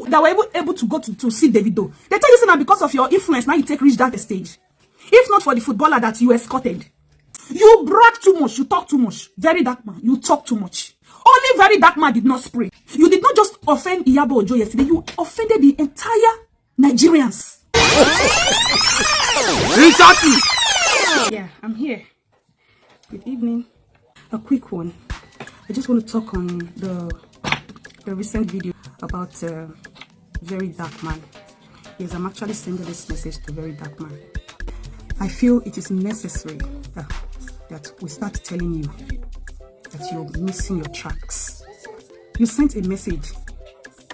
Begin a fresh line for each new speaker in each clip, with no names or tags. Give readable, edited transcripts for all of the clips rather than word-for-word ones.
that were able to go to see Davido. They tell you now because of your influence, now you reach that stage. If not for the footballer that you escorted. You brag too much, you talk too much. Very dark man, you talk too much. Only very dark man did not spray. You did not just offend Iyabo Ojo yesterday, you offended the entire Nigerians. Yeah, I'm here. Good evening. A quick one. I just want to talk on the recent video about very dark man. Yes, I'm actually sending this message to very dark man. I feel it is necessary that we start telling you that you're missing your tracks. You sent a message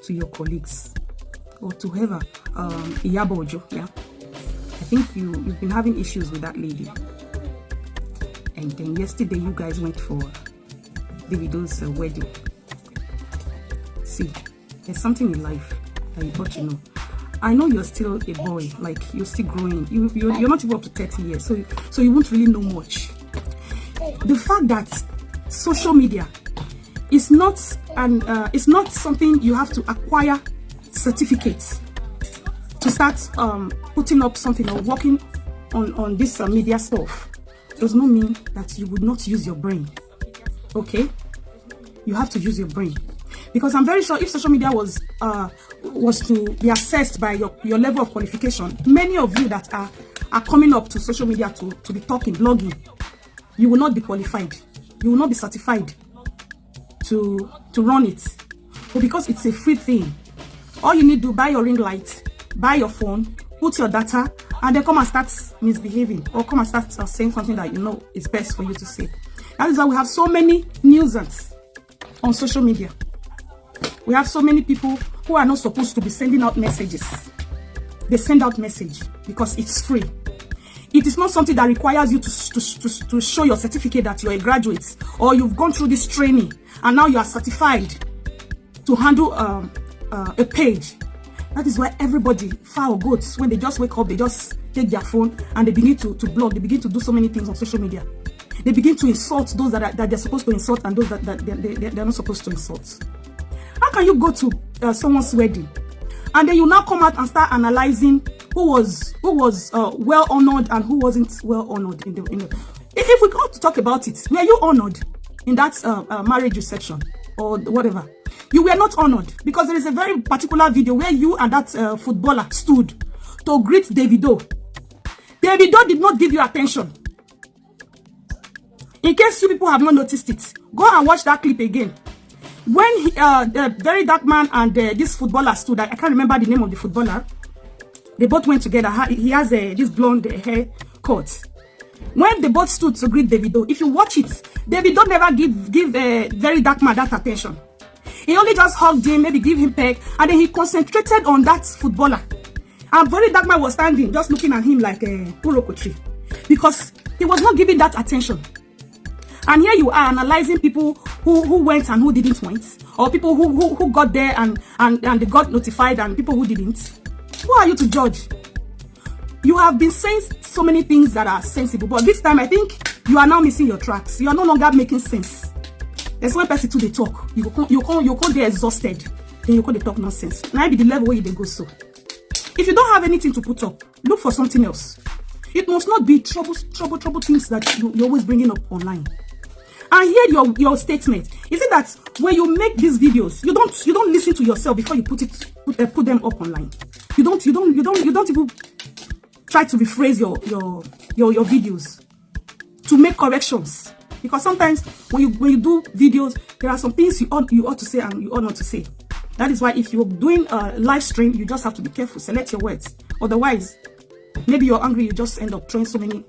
to your colleagues or to whoever, Iyabo Ojo, yeah. I think you've been having issues with that lady. And then yesterday you guys went for Davido's wedding. See, there's something in life that you ought to know. I know you're still a boy, like you're still growing. You're not even up to 30 years, so you won't really know much. The fact that social media is not something you have to acquire certificates to start putting up something or working on this media stuff does not mean that you would not use your brain. Okay, you have to use your brain, because I'm very sure if social media was to be assessed by your level of qualification, many of you that are coming up to social media to be talking, blogging, you will not be qualified, you will not be certified to run it. But because it's a free thing, all you need to buy your ring light, buy your phone, put your data, and then come and start misbehaving or come and start saying something that you know is best for you to say. That is why we have so many nuisance on social media. We have so many people who are not supposed to be sending out messages. They send out message because it's free. It is not something that requires you to show your certificate that you're a graduate or you've gone through this training and now you are certified to handle a page. That is why everybody, foul goats, when they just wake up, they just take their phone and they begin to blog. They begin to do so many things on social media. They begin to insult those that they're supposed to insult and those that they're not supposed to insult. How can you go to someone's wedding and then you now come out and start analyzing who was well honored and who wasn't well honored in the if we got to talk about it, were you honored in that marriage reception or whatever? You were not honored, because there is a very particular video where you and that footballer stood to greet Davido. Davido did not give you attention. In case you people have not noticed it, go and watch that clip again. When the very dark man and this footballer stood, I can't remember the name of the footballer. They both went together. He has this blonde hair cut. When they both stood to greet Davido, if you watch it, Davido never give very dark man that attention. He only just hugged him, maybe give him peck, and then he concentrated on that footballer. And very dark man was standing, just looking at him like a Urokotri, because he was not giving that attention. And here you are analyzing people who went and who didn't went, or people who got there and they got notified, and people who didn't. Who are you to judge? You have been saying so many things that are sensible, but this time I think you are now missing your tracks. You are no longer making sense. There's one person to they talk. You can't get exhausted. Then you can't talk nonsense. Now be the level where they go so. If you don't have anything to put up, look for something else. It must not be trouble things that you're always bringing up online. And hear your statement. Is it that when you make these videos, you don't listen to yourself before you put them up online? You don't even try to rephrase your videos to make corrections. Because sometimes when you do videos, there are some things you ought to say and you ought not to say. That is why if you're doing a live stream, you just have to be careful. Select your words. Otherwise, maybe you're angry, you just end up throwing so many,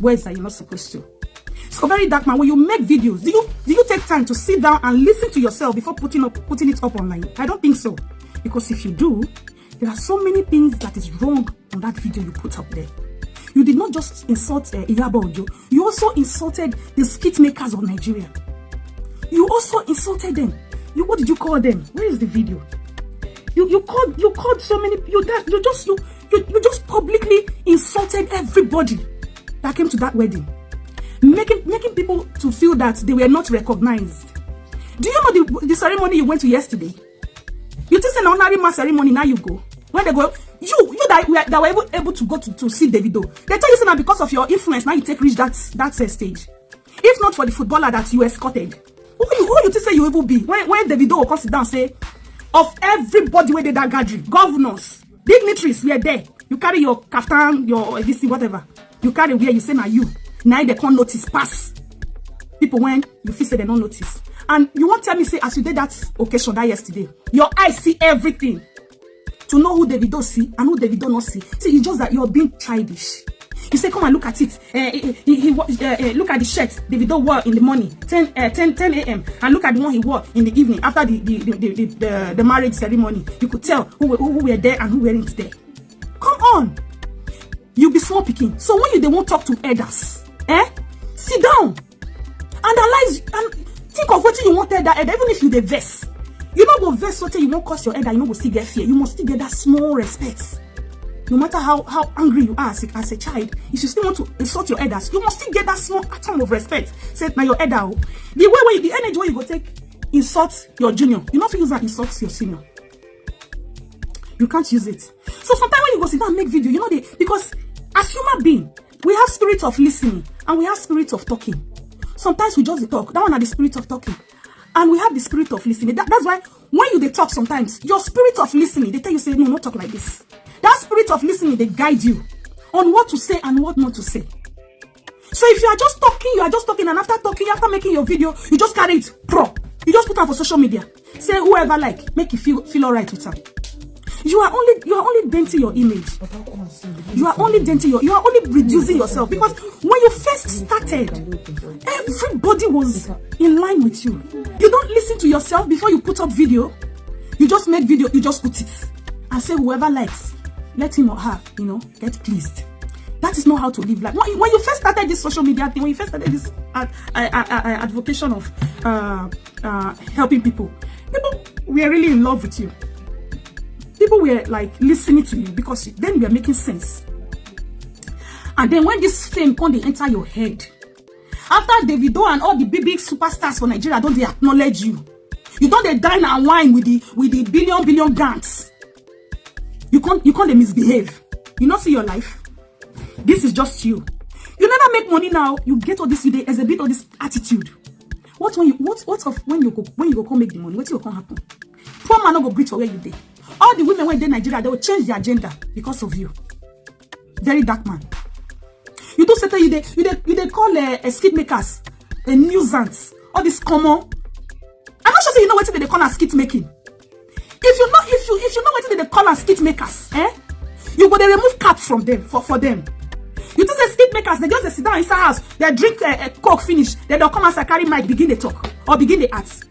words that you're not supposed to. So very dark man, when you make videos, do you take time to sit down and listen to yourself before putting it up online? I don't think so. Because if you do, there are so many things that is wrong on that video you put up there. You did not just insult Iyabo Ojo. You also insulted the skit makers of Nigeria. You also insulted them. What did you call them? Where is the video? You called so many. You just publicly insulted everybody that came to that wedding, making people to feel that they were not recognized. Do you know the ceremony you went to yesterday? You think say na ordinary man ceremony now you go? When they go, you that were able to go to see Davido, they tell you say na because of your influence now you take reach that stage. If not for the footballer that you escorted, who you think say you will be? When Davido will come sit down say, of everybody where they that gathering, governors, dignitaries were there. You carry your kaftan, your this whatever. You carry where you say na you. Now they can't notice pass. People when you feel say they don't notice. And you won't tell me say as you did that occasion that yesterday, your eyes see everything. To know who Davido see and who Davido not see. See, it's just that you're being childish. You say, come and look at it. Look at the shirt Davido wore in the morning, 10 a.m. And look at the one he wore in the evening after the marriage ceremony. You could tell who were there and who weren't there. Come on. You be small picking. So when they won't talk to elders, sit down. Analyze and think of what you want to that elder, even if you the verse. You don't go verse so you won't cause your elder, you don't go still get fear. You must still get that small respect. No matter how angry you are as a child, if you still want to insult your elders, you must still get that small atom of respect. Say now your elder. The energy where you go take insult your junior. You don't use that insult your senior. You can't use it. So sometimes when you go sit down and make video, you know because as human being, we have spirit of listening and we have spirit of talking. Sometimes we just talk. That one are the spirit of talking. And we have the spirit of listening. That's why when they talk sometimes, your spirit of listening, they tell you, say, no, not talk like this. That spirit of listening, they guide you on what to say and what not to say. So if you are just talking, and after making your video, you just carry it You just put it for social media. Say whoever like, make you feel all right with them. You are only denting your image. You are only reducing yourself, because when you first started, everybody was in line with you. You don't listen to yourself before you put up video. You just make video, you just put it and say whoever likes, let him or her, get pleased. That is not how to live life. When you first started this social media thing, when you first started this advocation of helping people were really in love with you. People were like listening to you because then you are making sense. And then when this fame come, they enter your head. After Davido and all the big superstars for Nigeria, don't they acknowledge you? You don't they dine and wine with the billion gangs. You can't they misbehave. You not see your life. This is just you. You never make money now. You get all this as a bit of this attitude. When you go come make the money? What will come happen? Poor man not go breathe for where you dey. All the women when they in Nigeria, they will change their agenda because of you. Very dark man. You do say you they call skit makers a nuisance. All this common. I'm not sure you know what they call as skit making. If you know what they call as skit makers, you go they remove cap from them for them. You just say skit makers, they just sit down inside house, they drink coke finish, then they'll come and carry mic, begin the talk or begin the act.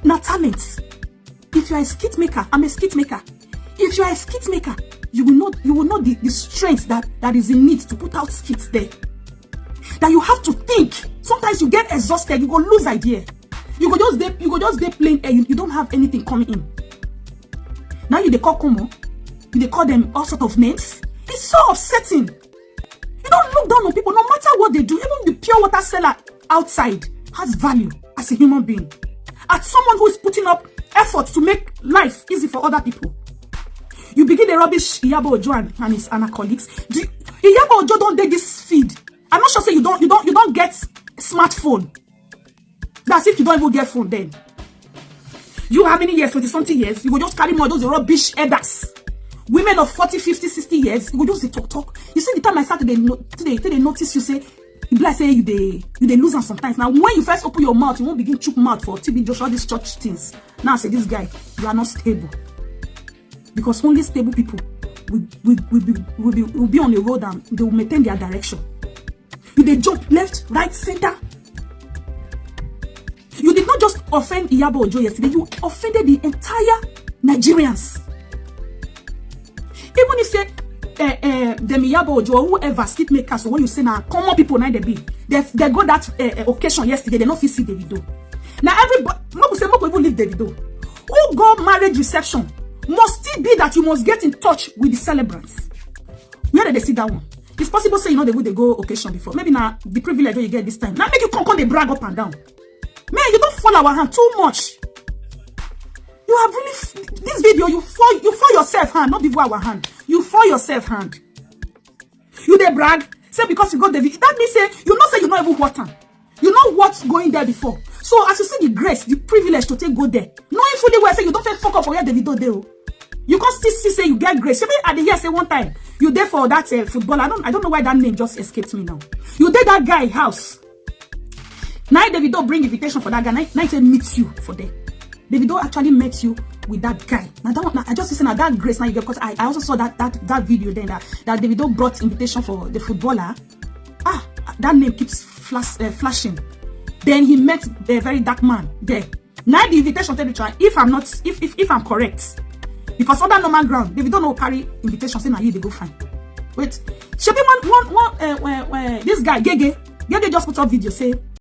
Now talent. If you are a skit maker, I'm a skit maker. If you are a skit maker, you will know the strength that is in need to put out skits there. That you have to think. Sometimes you get exhausted, you go lose idea. You go just dey plain air. You don't have anything coming in. Now they call Como, they call them all sort of names. It's so upsetting. You don't look down on people, no matter what they do. Even the pure water seller outside has value as a human being. As someone who is putting up effort to make life easy for other people. You begin the rubbish Iyabo Ojo and her colleagues. Iyabo Ojo don't take this feed. I'm not sure say you don't get smartphone. That's if you don't even get phone then. You how many years? 20 something years. You will just carry more of those rubbish elders. Women of 40, 50, 60 years. You will just talk. You see the time I started they notice you say you be like say you they lose them sometimes. Now when you first open your mouth, you won't begin chook mouth for TB Joshua these church things. Now say this guy, you are not stable. Because only stable people will be on the road and they will maintain their direction. You they jump left, right, center. You did not just offend Iyabo Ojo yesterday, you offended the entire Nigerians. Even if say them Iyabo Ojo or whoever skit makers, so when you say now common people now they go that occasion yesterday, they not fit see Davido. Now everybody Moko even leave Davido. Who go marriage reception must it be that you must get in touch with the celebrants. Where did they see that one? It's possible say they go occasion before. Maybe now the privilege you get this time. Now make you come they brag up and down. Man, you don't fall our hand too much. You have really this video. You fall yourself hand, not before our hand. You fall yourself hand. You dey brag. Say because you got the video. That means say you know say you not even what time. You know what's going there before. So as you see the grace, the privilege to take go there. Knowing fully well say you don't fuck up for where the video there. You can still see say you get grace. Maybe at the year say one time you there for that football. I don't know why that name just escaped me now. You did that guy house. Now Davido bring invitation for that guy. Now he meet you for there. Davido actually met you with that guy. Now that one, I just listen at that grace now you get, because I also saw that video then that Davido brought invitation for the footballer. That name keeps flashing. Then he met the very dark man there. Now the invitation tell the child, if I'm correct, because on that normal ground, Davido no carry invitation say now you they go fine. Wait, should be one this guy Gege just put up video say